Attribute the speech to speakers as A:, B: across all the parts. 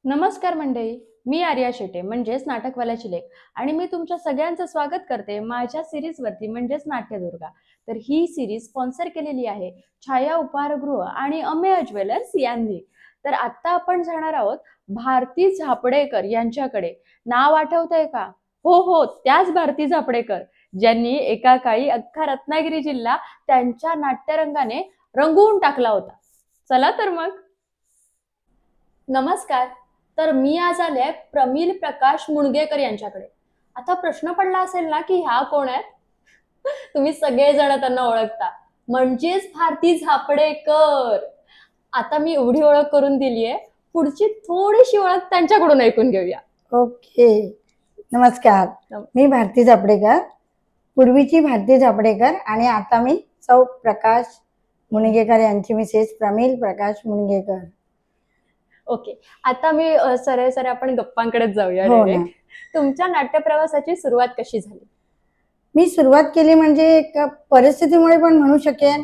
A: नमस्कार मंडळी. मी आर्या शेटे म्हणजेच नाटकवाल्याची लेक आणि मी तुमच्या सगळ्यांचं स्वागत करते माझ्या सिरीजवरती म्हणजेच नाट्यदुर्गा. तर ही सिरीज स्पॉन्सर केलेली आहे छाया उपहारगृह आणि अमेय ज्वेलर्स यांनी. तर आता आपण जाणार आहोत भारती झापडेकर यांच्याकडे. नाव आठवतंय का? हो हो, त्याच भारती झापडेकर ज्यांनी एका काळी अख्खा रत्नागिरी जिल्हा त्यांच्या नाट्यरंगाने रंगवून टाकला होता. चला तर मग. नमस्कार. तर मी आज आले प्रमिल प्रकाश मुणगेकर यांच्याकडे. आता प्रश्न पडला असेल ना की ह्या कोण आहेत? तुम्ही सगळेजण त्यांना ओळखता, म्हणजेच भारती झापडेकर. आता मी एवढी ओळख करून दिली आहे, पुढची थोडीशी ओळख त्यांच्याकडून ऐकून घेऊया.
B: ओके. नमस्कार, मी भारती झापडेकर, पूर्वीची भारती झापडेकर आणि आता मी सौ प्रकाश मुणगेकर यांची मिसेस प्रमिल प्रकाश मुणगेकर.
A: ओके. आता मी सरळ आपण गप्पांकडेच जाऊया.
B: हो ना.
A: तुमच्या नाट्य प्रवासाची सुरुवात कशी झाली?
B: मी सुरुवात केली म्हणजे एक परिस्थितीमुळे पण म्हणू शकेन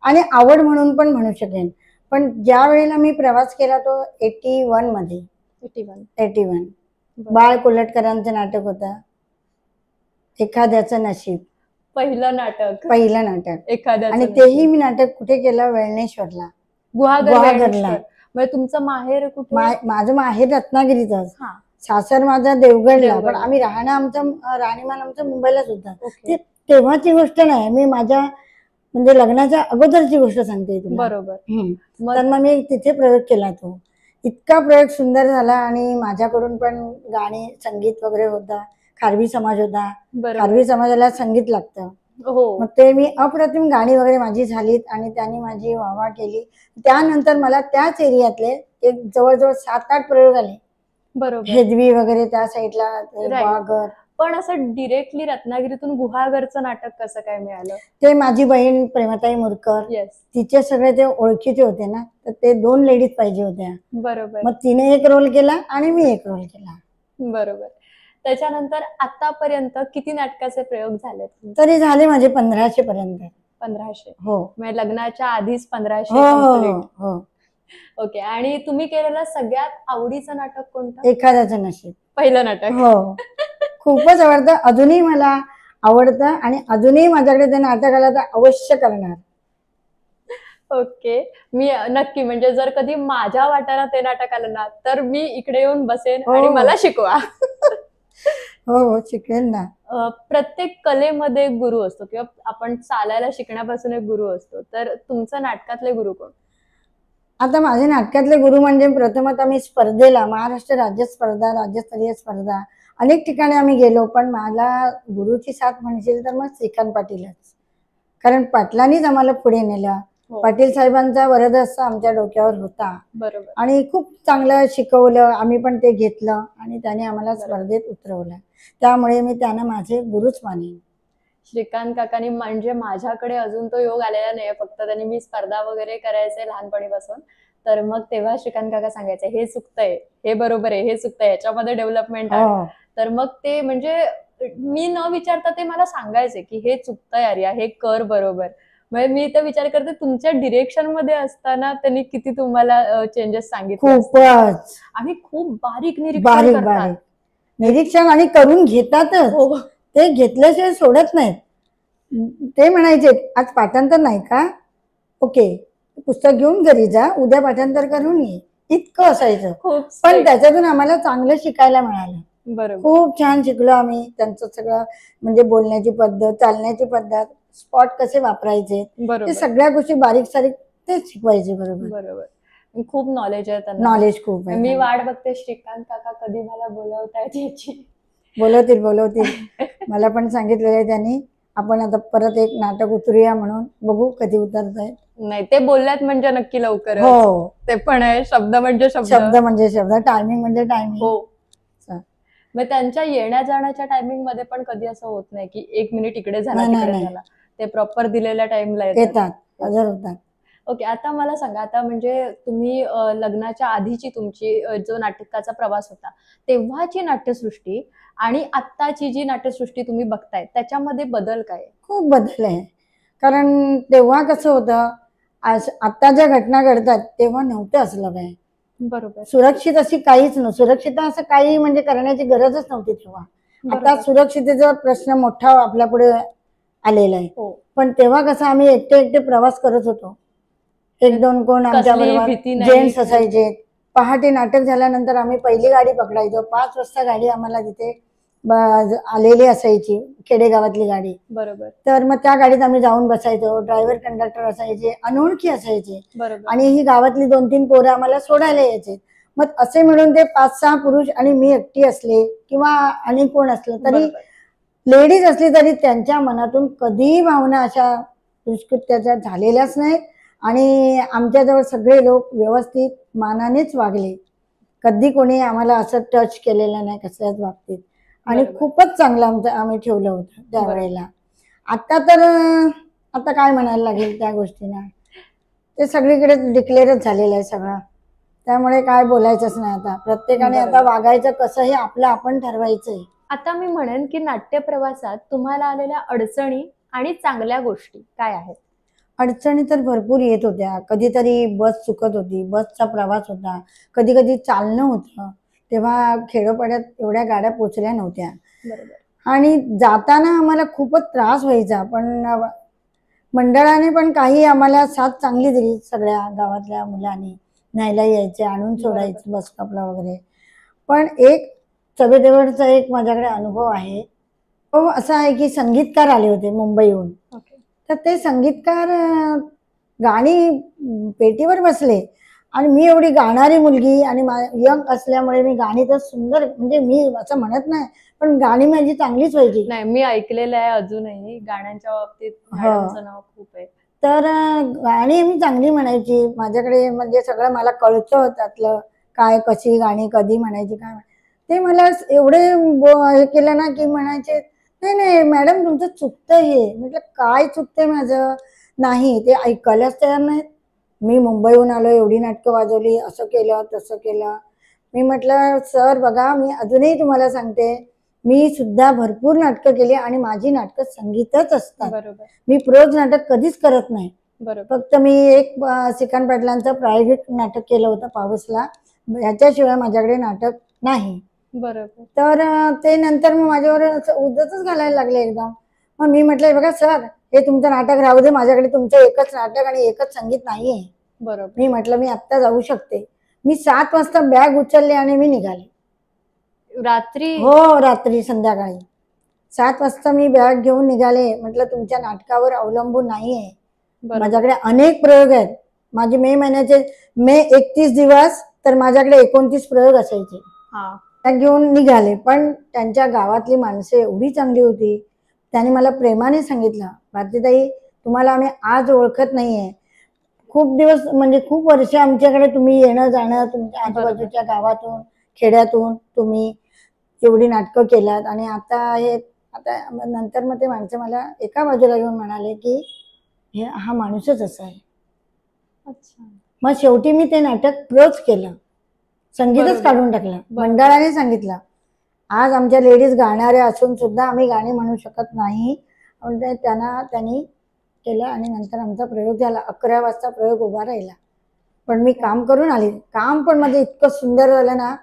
B: आणि आवड म्हणून पण म्हणू शकेन. पण ज्या वेळेला मी प्रवास केला तो 81 मध्ये. 81 बाळ कोल्हटकरांचं नाटक होतं एखाद्याचं नशीब.
A: पहिलं नाटक
B: एखाद्याचं. आणि तेही मी नाटक कुठे केलं? वेळणेश्वरला, गुहागरला.
A: म्हणजे तुमचं माहेर कुठे?
B: माझं माहेर रत्नागिरीतच, सासर माझा देवगडला, पण आम्ही राहणीमान आमचं मुंबईलाच होतं. तेव्हाची गोष्ट नाही, मी माझ्या म्हणजे लग्नाच्या अगोदरची गोष्ट सांगते तुला.
A: बरोबर.
B: तर मग मी तिथे प्रयोग केला. तो इतका प्रयोग सुंदर झाला आणि माझ्याकडून पण गाणी संगीत वगैरे होता. खारवी समाज होता, खारवी समाजाला संगीत लागतं. मग ते मी अप्रतिम गाणी वगैरे माझी झालीत आणि त्यांनी माझी वाहवा केली. त्यानंतर मला त्याच एरियातले एक जवळजवळ 7-8 प्रयोग आले.
A: बरोबर.
B: हेदवी वगैरे त्या साईडला, गुहागर.
A: पण असं डिरेक्टली रत्नागिरीतून गुहागरचं नाटक कसं काय मिळालं?
B: ते माझी बहीण प्रेमताई मुरकर, तिचे सगळे ते ओळखीचे होते ना, तर ते 2 लेडीज पाहिजे होत्या.
A: बरोबर.
B: मग तिने एक रोल केला आणि मी एक रोल केला.
A: बरोबर. त्याच्यानंतर आतापर्यंत किती नाटकाचे प्रयोग झाले?
B: तरी झाले माझे 1500 पर्यंत.
A: 1500?
B: हो.
A: म्हणजे लग्नाच्या आधीच 1500?
B: हो.
A: ओके. आणि तुम्ही केलेलं सगळ्यात आवडीचं नाटक कोणतं?
B: एखाद्याचं नशीब.
A: पहिलं नाटक?
B: हो. खूपच आवडतं, अजूनही मला आवडतं आणि अजूनही माझ्याकडे ते नाटक आलं तर अवश्य करणार.
A: ओके. मी नक्की, म्हणजे जर कधी माझ्या वाट्याला ते नाटक आलं ना तर मी इकडे येऊन बसेन आणि मला शिकवा.
B: हो, शिकेल ना.
A: प्रत्येक कलेमध्ये एक गुरु असतो किंवा आपण चालायला शिकण्यापासून एक गुरु असतो. तर तुमचं नाटकातले गुरु कोण?
B: आता माझे नाटकातले गुरु म्हणजे प्रथमतः मी स्पर्धेला, महाराष्ट्र राज्य स्पर्धा, राज्यस्तरीय स्पर्धा अनेक ठिकाणी आम्ही गेलो, पण मला गुरुची साथ म्हणशील तर मग श्रीकांत पाटीलच. कारण पाटलांनीच आम्हाला पुढे नेलं. पाटील साहेबांचा वरदहस्त आमच्या डोक्यावर होता.
A: बरोबर.
B: आणि खूप चांगलं शिकवलं, आम्ही पण ते घेतलं आणि त्याने आम्हाला स्पर्धेत उतरवलं. त्यामुळे मी त्यांना माझे गुरुच मानेन.
A: श्रीकांत काकांनी, म्हणजे माझ्याकडे अजून तो योग आलेला नाही, फक्त त्यांनी मी स्पर्धा वगैरे करायचे लहानपणीपासून, तर मग तेव्हा श्रीकांत काका सांगायचे हे चुकतंय, हे बरोबर आहे, हे चुकतंय, याच्यामध्ये डेव्हलपमेंट आहे. तर मग ते म्हणजे मी न विचारता ते मला सांगायचे की हे चुकतंय आर्या, हे कर बरोबर. म्हणजे मी तर विचार करते तुमच्या डिरेक्शन मध्ये असताना त्यांनी किती तुम्हाला चेंजेस सांगितले.
B: खूपच.
A: आम्ही खूप बारीक निरीक्षण
B: आणि करून घेतातच. ते घेतल्याशिवाय सोडत नाहीत. ते म्हणायचे आज पाठांतर नाही का? ओके, पुस्तक घेऊन घरी जा, उद्या पाठांतर करून ये. इतकं असायचं. पण त्याच्यातून आम्हाला चांगलं शिकायला मिळालं.
A: बरोबर.
B: खूप छान शिकलो आम्ही. त्यांचं सगळं म्हणजे बोलण्याची पद्धत, चालण्याची पद्धत, स्पॉट कसे वापरायचे, ते सगळ्या गोष्टी बारीक सारीक ते शिकवायचे.
A: बरोबर. खूप नॉलेज आहे त्यांना.
B: नॉलेज खूप आहे.
A: मी वाट बघते श्रीकांत काका कधी मला बोलवतायत याची.
B: बोलवतील. मला पण सांगितलेलं आहे त्यांनी, आपण आता परत एक नाटक उतरूया म्हणून. बघू कधी उतरतायत.
A: नाही, ते बोलल्यात म्हणजे नक्की लवकर.
B: हो,
A: ते पण आहे. शब्द म्हणजे
B: शब्द, टायमिंग म्हणजे टायमिंग.
A: हो. मग त्यांच्या येण्या जाण्याच्या टायमिंग मध्ये पण कधी असं होत नाही की 1 मिनिट इकडे झाला तिकडे झाला? ते प्रॉपर दिलेल्या टाइमला
B: येतात, हजर होतात.
A: ओके. आता मला सांगा, आता म्हणजे तुम्ही लग्नाच्या आधीची तुमची जो नाटकाचा प्रवास होता तेव्हाची नाट्यसृष्टी आणि आत्ताची जी नाट्यसृष्टी तुम्ही बघताय त्याच्यामध्ये बदल काय?
B: खूप बदल आहे. कारण तेव्हा कसं होतं, आता ज्या घटना घडतात तेव्हा नव्हतं असलं काय.
A: बरोबर.
B: सुरक्षित अशी काहीच नव्हती, सुरक्षितता असं काही म्हणजे करण्याची गरजच नव्हती तेव्हा. आता सुरक्षिततेचा प्रश्न मोठा आपल्या पुढे आलेला आहे. पण तेव्हा कसं आम्ही एकटे एकटे प्रवास करत होतो. एक दोन कोण आमच्या बरोबर जेंट्स असायचे. पहाटे नाटक झाल्यानंतर आम्ही पहिली गाडी पकडायचो. 5 वाजता गाडी आम्हाला तिथे आलेली असायची, खेडेगावातली गाडी.
A: बरोबर.
B: तर मग त्या गाडीत आम्ही जाऊन बसायचो. ड्रायव्हर कंडक्टर असायचे, अनोळखी असायचे. आणि ही गावातली 2-3 पोरं आम्हाला सोडायला यायचे. मग असे मिळून ते 5-6 पुरुष आणि मी एकटी असले किंवा आणि कोण असलं तरी, लेडीज असली तरी त्यांच्या मनातून कधीही भावना अशा दुष्कृत्याच्या झालेल्याच नाहीत. आणि आमच्याजवळ सगळे लोक व्यवस्थित मानानेच वागले. कधी कोणी आम्हाला असं टच केलेलं नाही कसल्याच बाबतीत. आणि खूपच चांगलं आम्ही ठेवलं होतं त्यावेळेला. आता तर आता काय म्हणायला लागेल त्या गोष्टींना, ते सगळीकडे डिक्लेअरच झालेलं आहे सगळं. त्यामुळे काय बोलायचंच नाही. आता प्रत्येकाने आता वागायचं कसं हे आपलं आपण ठरवायचंय.
A: आता मी म्हणेन की नाट्य प्रवासात तुम्हाला आलेल्या अडचणी आणि चांगल्या गोष्टी काय आहेत?
B: अडचणी तर भरपूर येत होत्या. कधीतरी बस चुकत होती, बसचा प्रवास होता, कधी कधी चालणं होतं. तेव्हा खेडोपाड्यात एवढ्या गाड्या पोचल्या नव्हत्या. आणि जाताना आम्हाला खूपच त्रास व्हायचा. पण मंडळाने पण काही आम्हाला साथ चांगली दिली. सगळ्या गावातल्या मुलांनी न्यायला यायचे, आणून सोडायचे बस स्टॉपला वगैरे. पण एक चवेदेवरचा एक माझ्याकडे अनुभव आहे. तो असा आहे की संगीतकार आले होते मुंबईहून. तर ते संगीतकार गाणी पेटीवर बसले आणि मी एवढी गाणारी मुलगी आणि यंग असल्यामुळे मी गाणी तर सुंदर, म्हणजे मी असं म्हणत नाही, पण गाणी माझी चांगलीच व्हायची.
A: नाही, मी ऐकलेलं आहे अजूनही गाण्यांच्या बाबतीत मॅडमचं नाव खूप आहे.
B: तर गाणी मी चांगली म्हणायची. माझ्याकडे म्हणजे सगळं मला कळतं त्यातलं काय, कशी गाणी कधी म्हणायची काय. ते मला एवढे हे केलं ना की म्हणायचे नाही नाही मॅडम तुमचं चुकतं हे. म्हटलं काय चुकतंय माझं? नाही, ते ऐकायलाच तयार नाहीत. मी मुंबईहून आलो, एवढी नाटकं वाजवली, असं केलं तसं केलं. मी म्हटलं सर बघा, मी अजूनही तुम्हाला सांगते, मी सुद्धा भरपूर नाटकं केली आणि माझी नाटकं संगीतच असतात. मी प्रोज नाटक कधीच करत नाही. फक्त मी एक श्रीकांत पाटलांचं प्रायव्हेट नाटक केलं होतं पाऊसला, ह्याच्याशिवाय माझ्याकडे नाटक नाही.
A: बरोबर.
B: तर ते नंतर मग माझ्यावर उद्धतच घालायला लागले एकदम. मग मी म्हटलं बघा सर, हे तुमचं नाटक राहू दे, माझ्याकडे तुमचं एकच नाटक आणि एकच संगीत नाहीये.
A: बरोबर.
B: मी म्हटलं मी आत्ता जाऊ शकते. मी 7 वाजता बॅग उचलली आणि मी निघाले.
A: रात्री?
B: हो, रात्री संध्याकाळी 7 वाजता मी बॅग घेऊन निघाले. म्हटलं तुमच्या नाटकावर अवलंबून नाहीये, माझ्याकडे अनेक प्रयोग आहेत. माझे मे महिन्याचे 31 दिवस तर माझ्याकडे 29 प्रयोग असायचे. त्या घेऊन निघाले. पण त्यांच्या गावातली माणसं एवढी चांगली होती, त्यांनी मला प्रेमाने सांगितलं भारतीताई तुम्हाला आम्ही आज ओळखत नाहीये, खूप दिवस म्हणजे खूप वर्ष आमच्याकडे तुम्ही येणं जाणं, तुमच्या आजूबाजूच्या गावातून खेड्यातून तुम्ही एवढी नाटकं केलात आणि आता नंतर मग ते माणसं मला एका बाजूला घेऊन म्हणाले की हा माणूसच असा आहे. मग शेवटी मी ते नाटक प्रोज केलं, संगीतच काढून टाकलं. मंडळाने सांगितलं आज आमच्या लेडीज गाणाऱ्या असून सुद्धा आम्ही गाणी म्हणू शकत नाही. त्यांनी केलं आणि नंतर आमचा प्रयोग झाला. 11 वाजता प्रयोग उभा राहिला, पण मी काम करून आले. काम पण माझं इतकं सुंदर झालं ना,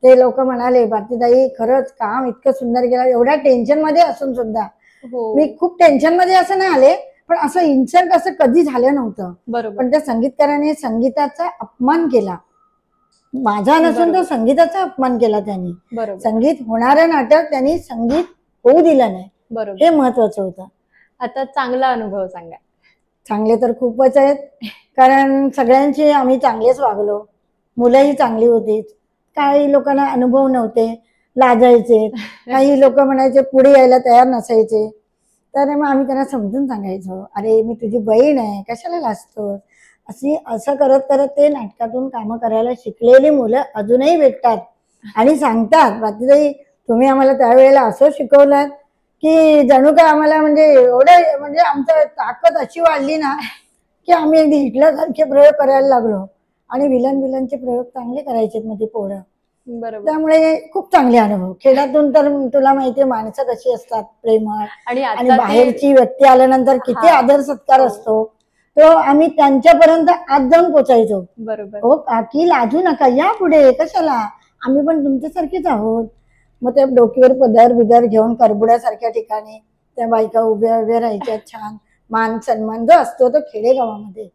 B: ते लोक म्हणाले भारतीताई खरंच काम इतकं सुंदर केलं. एवढ्या टेन्शन मध्ये असून सुद्धा मी खूप टेन्शन मध्ये असं नाही आले, पण असं इन्सल्ट असं कधी झालं नव्हतं. पण त्या संगीतकाराने संगीताचा अपमान केला, माझा नसून तो संगीताचा अपमान केला. त्यांनी संगीत होणारं नाटक त्यांनी संगीत होऊ दिलं नाही, हे महत्वाचं होतं.
A: आता चांगला अनुभव सांगा.
B: चांगले तर खूपच आहेत, कारण सगळ्यांची आम्ही चांगलेच वागलो. मुलंही चांगली होती. काही लोकांना अनुभव नव्हते, लाजायचे. काही लोक म्हणायचे पुढे यायला तयार नसायचे. तर मग आम्ही त्यांना समजून सांगायचो, अरे मी तुझी बहीण आहे, कशाला लाजतोस. असं करत करत ते नाटकातून कामं करायला शिकलेली मुलं अजूनही भेटतात आणि सांगतात भारतीताई तुम्ही आम्हाला त्यावेळेला असं शिकवलं की जणू काय आम्हाला म्हणजे एवढं म्हणजे आमचं ताकद अशी वाढली ना की आम्ही अगदी हिटलर सारखे प्रयोग करायला लागलो आणि विलनचे प्रयोग चांगले करायचे मध्ये पोरं. त्यामुळे खूप चांगले अनुभव. खेड्यातून तर तुला माहितीये माणसं कशी असतात, प्रेमळ, आणि बाहेरची व्यक्ती आल्यानंतर किती आदर सत्कार असतो. तो आम्ही त्यांच्यापर्यंत आज जाऊन पोचायचो.
A: बरोबर.
B: हो काकी लाजू नका, या पुढे, कशाला, आम्ही पण तुमच्यासारखेच आहोत. मग त्या डोक्यावर पदर बिदर घेऊन करबुड्यासारख्या ठिकाणी त्या बायका उभ्या उभ्या राहायच्या, छान मान सन्मान जो असतो तो खेडेगावामध्ये.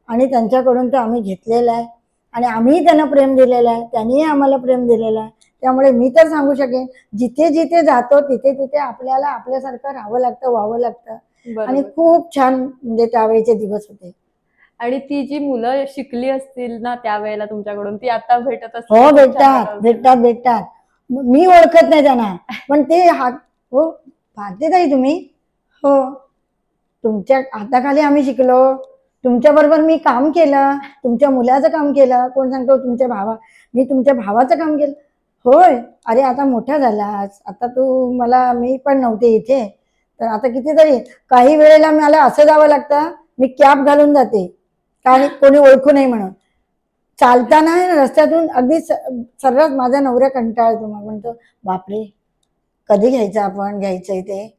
B: आणि त्यांच्याकडून तो आम्ही घेतलेला आहे आणि आम्ही त्यांना प्रेम दिलेलं आहे, त्यांनीही आम्हाला प्रेम दिलेलं आहे. त्यामुळे मी तर सांगू शकेन, जिथे जिथे जातो तिथे तिथे आपल्याला आपल्यासारखं राहावं लागतं, व्हावं लागतं. आणि खूप छान म्हणजे त्यावेळेचे दिवस होते.
A: आणि ती जी मुलं शिकली असतील ना त्यावेळेला तुमच्याकडून, ती आता भेटत असतील?
B: हो भेटतात भेटतात भेटतात. मी ओळखत नाही त्यांना, पण ते हो भारतीताई तुम्ही, हो तुमच्या हाताखाली आम्ही शिकलो, तुमच्या बरोबर मी काम केलं, तुमच्या मुलाचं काम केलं. कोण सांगतो मी तुमच्या भावाचं काम केलं. होय, अरे आता मोठा झालास, आता तू मी पण नव्हते इथे, तर आता कितीतरी काही वेळेला मला असं जावं लागतं, मी कॅप घालून जाते कारण कोणी ओळखू नाही म्हणून. चालताना रस्त्यातून अगदी सर्रास माझा नवरा कंटाळतो, मग म्हणतो बापरे कधी घ्यायचं आपण, घ्यायचंय ते.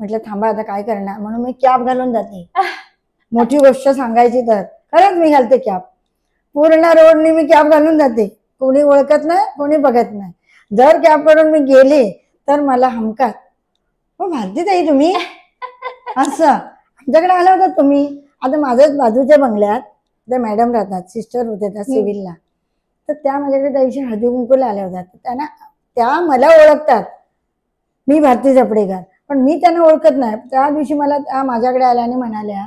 B: म्हटलं थांबा आता काय करणार, म्हणून मी कॅप घालून जाते. मोठी गोष्ट सांगायची तर खरंच मी घालते कॅप, पूर्ण रोडनी मी कॅप घालून जाते. कोणी ओळखत नाही, कोणी बघत नाही. जर कॅप करून मी गेले तर मला हमकात, हो भारतीताई तुम्ही, असं आमच्याकडे आला होता तुम्ही. आता माझ्याच बाजूच्या बंगल्यात त्या मॅडम राहतात, सिस्टर होते त्या सिव्हिलला, तर त्या माझ्याकडे त्या दिवशी हळदी कुंकूला आल्या होत्या. त्या मला ओळखतात, मी भारती जपडेकर, पण मी त्यांना ओळखत नाही. त्या दिवशी मला त्या माझ्याकडे आल्या आणि म्हणाल्या,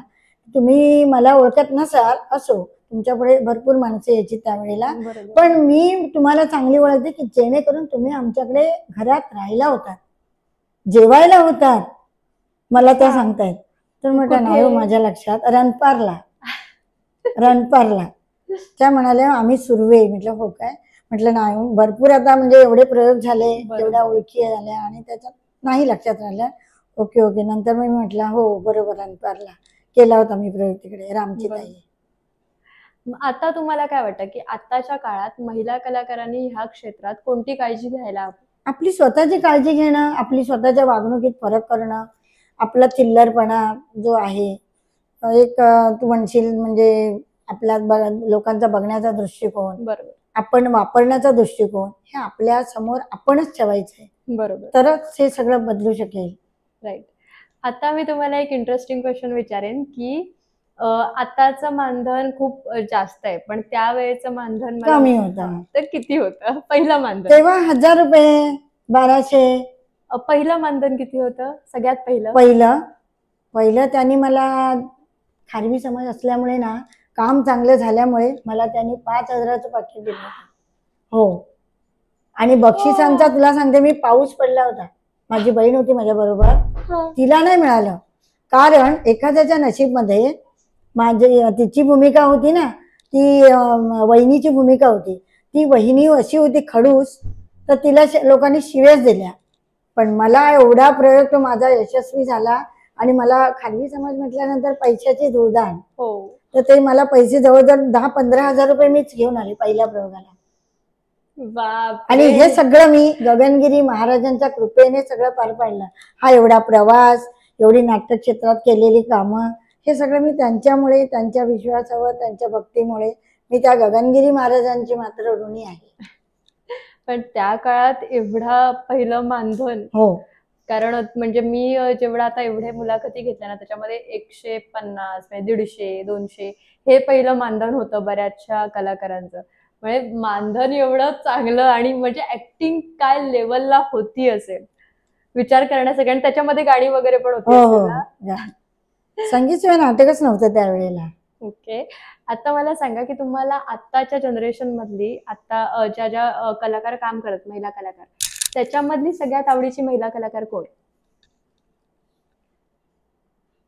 B: तुम्ही मला ओळखत नसाल असो, तुमच्याकडे भरपूर माणसं यायची त्यावेळेला, पण मी तुम्हाला चांगली ओळखते की जेणेकरून तुम्ही आमच्याकडे घरात राहायला होतात, जेवायला होतात, मला त्या सांगतायत. तर म्हटलं नाही हो माझ्या लक्षात, रणपारला. त्या म्हणाल्या आम्ही सुरवे. म्हटलं हो काय, म्हटलं नाही, भरपूर आता म्हणजे एवढे प्रयोग झाले, एवढ्या ओळखी झाल्या आणि त्याच्यात नाही लक्षात राहिलं. Okay okay. नंतर मी म्हटलं हो बरोबर, रणपारला केला होता मी प्रयोग तिकडे, रामची ताई.
A: आता तुम्हाला काय वाटतं की आताच्या काळात महिला कलाकारांनी ह्या क्षेत्रात कोणती काळजी घ्यायला हवी?
B: आपली स्वतःची काळजी घेणं, आपली स्वतःच्या वागणुकीत फरक करणं, आपला चिल्लरपणा जो आहे, एक तू म्हणशील म्हणजे आपला लोकांचा बघण्याचा दृष्टिकोन,
A: बरोबर,
B: आपण वापरण्याचा दृष्टिकोन, हे आपल्या समोर आपणच ठेवायचंय.
A: बरोबर,
B: तरच हे सगळं बदलू शकेल.
A: राईट. आता मी तुम्हाला एक इंटरेस्टिंग क्वेश्चन विचारेन की आताचं मानधन खूप जास्त आहे, पण त्यावेळेचं मानधन
B: कमी होतं.
A: तर किती होतं पहिलं मानधन?
B: तेव्हा 1000 रुपये, 1200.
A: पहिलं मानधन किती होतं सगळ्यात पहिलं?
B: पहिलं त्यांनी मला, खारवी समाज असल्यामुळे ना, काम चांगलं झाल्यामुळे मला त्यांनी 5000चं पाकिट दिलं. हो, आणि बक्षिसांचा तुला सांगते मी, पाऊस पडला होता, माझी बहीण होती माझ्या बरोबर, तिला नाही मिळालं कारण एखाद्याच्या नशीबमध्ये तिची भूमिका होती ना, ती वहिनीची भूमिका होती. ती वहिनी अशी होती खडूस, तर तिला लोकांनी शिव्याच दिल्या. पण मला एवढा प्रयोग तो माझा यशस्वी झाला आणि मला खारवी समाज म्हटल्यानंतर पैशाची दुर्दाण.
A: हो,
B: तर ते मला पैसे जवळजवळ 10-15 हजार रुपये मीच घेऊन आले पहिल्या प्रयोगाला. आणि हे सगळं मी गगनगिरी महाराजांच्या कृपेने सगळं पार पाडलं. हा एवढा प्रवास, एवढी नाट्य क्षेत्रात केलेली कामं, हे सगळं मी त्यांच्यामुळे, त्यांच्या विश्वासावर, त्यांच्या भक्तीमुळे, मी त्या गगनगिरी महाराजांची मात्र ऋणी आहे.
A: पण त्या काळात एवढा पहिलं मानधन,
B: हो,
A: कारण म्हणजे मी जेवढा आता एवढे मुलाखती घेतल्या ना, त्याच्यामध्ये 150, 150, 200 हे पहिलं मानधन होतं बऱ्याचशा कलाकारांचं. म्हणजे मानधन एवढं चांगलं, आणि म्हणजे ऍक्टिंग काय लेवलला होती असेल विचार करण्यासाठी. आणि त्याच्यामध्ये गाणी वगैरे पण होती.
B: संगीतशिवाय नाटकच नव्हतं त्यावेळेला.
A: ओके. आता मला सांगा की तुम्हाला आत्ताच्या जनरेशन मधली, आता ज्या कलाकार काम करत, महिला कलाकार, त्याच्यामधली सगळ्यात आवडीची महिला कलाकार कोण?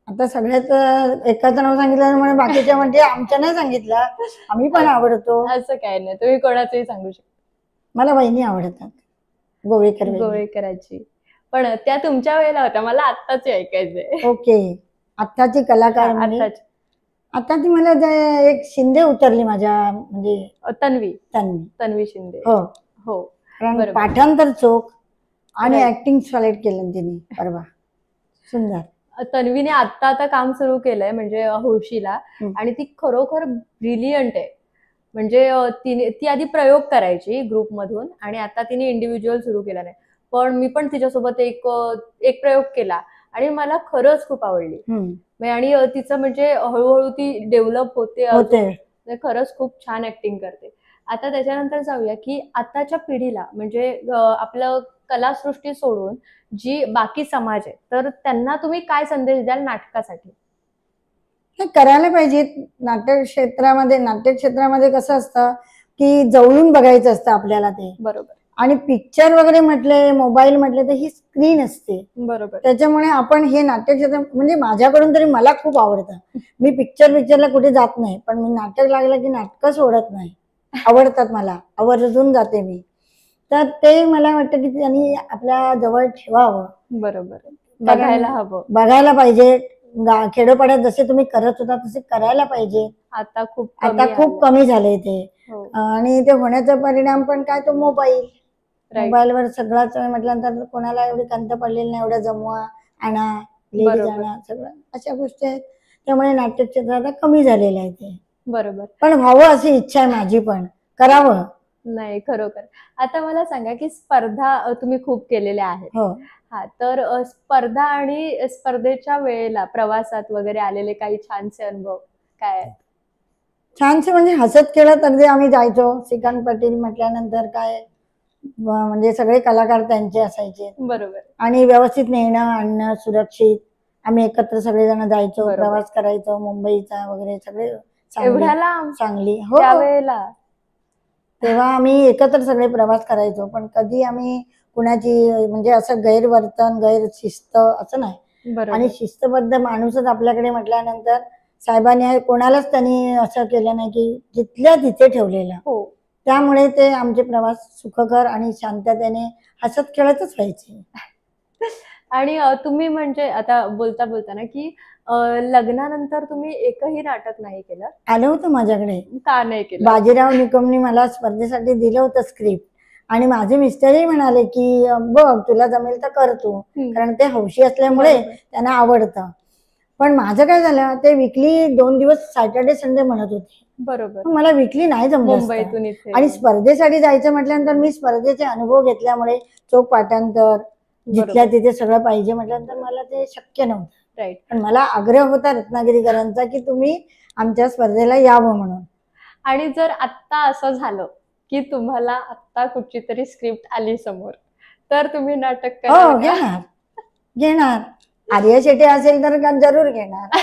B: आता सगळ्यात एकाचं नाव सांगितलं म्हणून बाकीच्या म्हणजे आमच्या नाही सांगितलं, आम्ही पण आवडतो
A: असं काय नाही, तुम्ही कोणाचंही सांगू शकता.
B: मला वहिनी आवडतात,
A: गोवेकरांची. पण त्या तुमच्या वेळेला होत्या, मला आत्ताच ऐकायचंय.
B: ओके. आत्ताची कलाकार म्हणजे आता ती मला एक शिंदे उतरली माझ्या, म्हणजे तन्वी शिंदे. हो हो, कारण पाठांतर चोख आणि ऍक्टिंग सॉलिड केलं तिने परवा, सुंदर.
A: तन्वीने आता काम सुरू केलंय म्हणजे हौशीला, आणि ती खरोखर ब्रिलियंट आहे. म्हणजे ती आधी प्रयोग करायची ग्रुप मधून आणि आता तिने इंडिव्हिज्युअल सुरू केला नाही. पण मी पण तिच्यासोबत एक प्रयोग केला आणि मला खरंच खूप आवडली. आणि तिचं म्हणजे हळूहळू ती डेव्हलप होते. खरंच खूप छान ऍक्टिंग करते. आता त्याच्यानंतर जाऊया की आताच्या पिढीला म्हणजे आपलं कलासृष्टी सोडून जी बाकी समाज आहे, तर त्यांना तुम्ही काय संदेश द्याल नाटकासाठी?
B: करायला पाहिजे. नाट्य क्षेत्रामध्ये कसं असतं की जवळून बघायचं असतं आपल्याला ते.
A: बरोबर.
B: आणि पिक्चर वगैरे म्हटले, मोबाईल म्हटले तर ही स्क्रीन असते.
A: बरोबर.
B: त्याच्यामुळे आपण हे नाट्यक्षेत्र म्हणजे माझ्याकडून तरी मला खूप आवडतं. मी पिक्चरला कुठे जात नाही, पण मी नाटक लागलं की नाटकं सोडत नाही. आवडतात मला, आवर्जून जाते मी. तर ते मला वाटतं की त्यांनी आपल्या जवळ ठेवावं.
A: बरोबर.
B: बघायला पाहिजे. खेडोपाड्यात जसे तुम्ही करत होता तसे करायला पाहिजे.
A: आता
B: खूप कमी झाले ते. आणि ते होण्याचा परिणाम पण काय, तो मोबाईलवर सगळंच म्हटल्यानंतर कोणाला एवढी कंत पडलेली नाही. एवढं जमवा, आणा, लेडीज आणा, सगळं अशा गोष्टी आहेत. त्यामुळे नाट्यक्षेत्र आता कमी झालेलं आहे ते.
A: बरोबर.
B: पण व्हावं अशी इच्छा आहे माझी, पण करावं.
A: नाही, खरोखर. आता मला सांगा की स्पर्धा तुम्ही खूप केलेल्या आहेत. हा, तर स्पर्धा आणि स्पर्धेच्या वेळेला प्रवासात वगैरे आलेले काही छानसे अनुभव काय आहेत?
B: छानसे म्हणजे हसत खेळत अगदी आम्ही जायचो. श्रीकांत पाटील म्हटल्यानंतर काय म्हणजे सगळे कलाकार त्यांचे असायचे.
A: बरोबर.
B: आणि व्यवस्थित नेणं आणणं सुरक्षित. आम्ही एकत्र सगळेजण जायचो, प्रवास करायचो मुंबईचा वगैरे सगळे. चांगली हो
A: त्यावेळेला
B: तेव्हा आम्ही एकत्र सगळे प्रवास करायचो. पण कधी आम्ही कुणाची म्हणजे असं गैरवर्तन, गैरशिस्त असं नाही. आणि शिस्तबद्ध माणूसच आपल्याकडे म्हटल्यानंतर साहेबांनी कोणालाच त्यांनी असं केलं नाही की जिथल्या तिथे ठेवलेलं. त्यामुळे ते आमचे प्रवास सुखकर आणि शांततेने हसत खेळतच व्हायचे.
A: आणि तुम्ही म्हणजे आता बोलता ना की लग्नानंतर तुम्ही एकही नाटक नाही केलं?
B: आलं होतं माझ्याकडे.
A: का नाही केलं?
B: बाजीराव निकमनी मला स्पर्धेसाठी दिलं होतं स्क्रिप्ट. आणि माझे मिस्टरही म्हणाले की बघ तुला जमेल तर कर तू, कारण ते हौशी असल्यामुळे त्यांना आवडतं. पण माझं काय झालं, ते वीकली 2 दिवस सॅटर्डे संडे म्हणत होते.
A: बरोबर.
B: मला वीकली नाही जमलं
A: मुंबईतून इथे.
B: आणि स्पर्धेसाठी जायचं म्हटल्यानंतर मी स्पर्धेचे अनुभव घेतल्यामुळे चोख पाठांतर जिथल्या तिथे सगळं पाहिजे म्हटल्यानंतर मला ते शक्य नव्हतं.
A: राईट.
B: पण मला आग्रह होता रत्नागिरीकरांचा की तुम्ही आमच्या स्पर्धेला यावं म्हणून.
A: आणि जर आत्ता असं झालं की तुम्हाला आत्ता कुठची तरी स्क्रिप्ट आली समोर, तर तुम्ही नाटक
B: घेणार. आर्या शेटे असेल तर जरूर घेणार.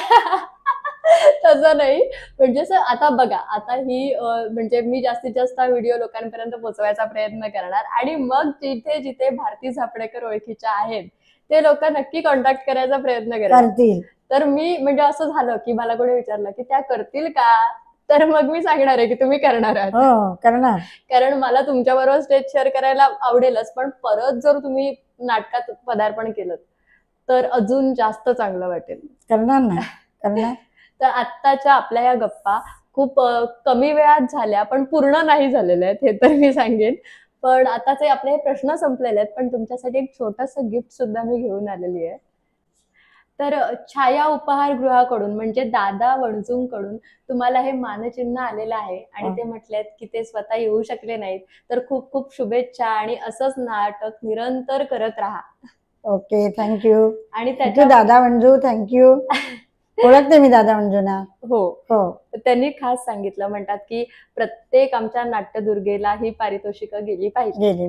A: तसं नाही, म्हणजे आता बघा, आता ही म्हणजे मी जास्तीत जास्त व्हिडिओ लोकांपर्यंत पोहोचवायचा प्रयत्न करणार आणि मग जिथे जिथे भारती झापडेकर ओळखीच्या आहेत ते लोक नक्की कॉन्टॅक्ट करायचा प्रयत्न करतील. तर मी म्हणजे असं झालं की मला कोणी विचारलं की त्या करतील का, तर मग मी सांगणार आहे की तुम्ही करणार आहात. कारण मला तुमच्या बरोबर स्टेज शेअर करायला आवडेलच, पण परत जर तुम्ही नाटकात पदार्पण केलं तर अजून जास्त चांगलं वाटेल. करणार. तर आत्ताच्या आपल्या या गप्पा खूप कमी वेळात झाल्या, पण पूर्ण नाही झालेल्या आहेत हे तर मी सांगेन. पण आताचे आपले प्रश्न संपलेले आहेत, पण तुमच्यासाठी एक छोटंसं गिफ्ट सुद्धा मी घेऊन आलेली आहे. तर छाया उपहारगृहाकडून म्हणजे दादा वणजूंकडून तुम्हाला हे मानचिन्ह आलेलं आहे आणि ते म्हटलेत की ते स्वतः येऊ शकले नाहीत, तर खूप खूप शुभेच्छा आणि असंच नाटक निरंतर करत राहा. Okay, thank you. आणि दादा वणजू, थँक्यू. ओळखते मी दादा वणजूंना. हो. त्यांनी खास सांगितलं, म्हणतात की प्रत्येक आमच्या नाट्यदुर्गेला ही पारितोषिकं गेली पाहिजे.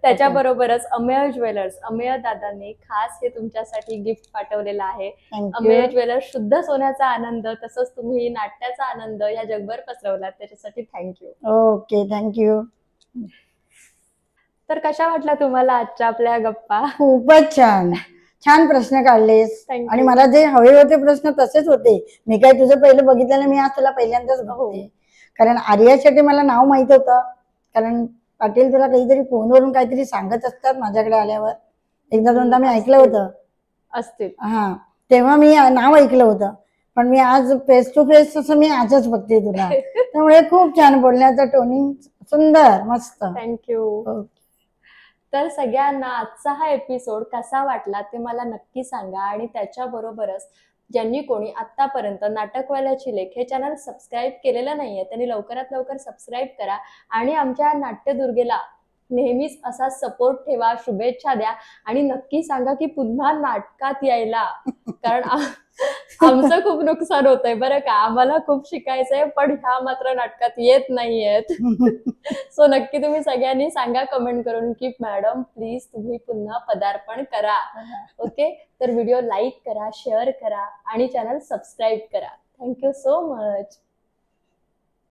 A: त्याच्याबरोबरच अमेय ज्वेलर्स, अमेय दादांनी खास हे तुमच्यासाठी गिफ्ट पाठवलेलं आहे. अमेय ज्वेलर्स शुद्ध सोन्याचा आनंद, तसंच तुम्ही नाट्याचा आनंद या जगभर पसरवलात, त्याच्यासाठी थँक्यू. Okay, thank you. तर कशा वाटल्या तुम्हाला आजच्या आपल्या गप्पा? खूपच छान प्रश्न काढलेस आणि मला जे हवे होते प्रश्न तसेच होते. मी काय तुझं पहिलं बघितलं, मी आज तुला पहिल्यांदाच बघते. कारण आर्या शेटे मला नाव माहित होतं, कारण पाटील तुला कधीतरी फोनवरून काहीतरी सांगत असतात माझ्याकडे आल्यावर. एकदा दोनदा मी ऐकलं होतं असते. तेव्हा मी नाव ऐकलं होतं, पण मी आज फेस टू फेस असं मी आजच बघते तुला. त्यामुळे खूप छान, बोलण्याचं टोनिंग सुंदर, मस्त. थँक्यू. तर सगळ्यांना आजचा हा एपिसोड कसा वाटला ते मला नक्की सांगा, आणि त्याच्याबरोबरच ज्यांनी कोणी आतापर्यंत नाटकवाल्याची लेख हे चॅनल सबस्क्राईब केलेलं नाहीये त्यांनी लवकरात लवकर सबस्क्राईब करा आणि आमच्या नाट्यदुर्गेला नेहमीच असा सपोर्ट ठेवा, शुभेच्छा द्या आणि नक्की सांगा की पुन्हा नाटकात यायला, कारण आमचं खूप नुकसान होतंय बरं का, आम्हाला खूप शिकायचंय पण ह्या मात्र नाटकात येत नाहीयेत. सो नक्की तुम्ही सगळ्यांनी सांगा कमेंट करून की मॅडम प्लीज तुम्ही पुन्हा पदार्पण करा. ओके, तर व्हिडिओ लाईक करा, शेअर करा आणि चॅनल सबस्क्राईब करा. Thank you so much.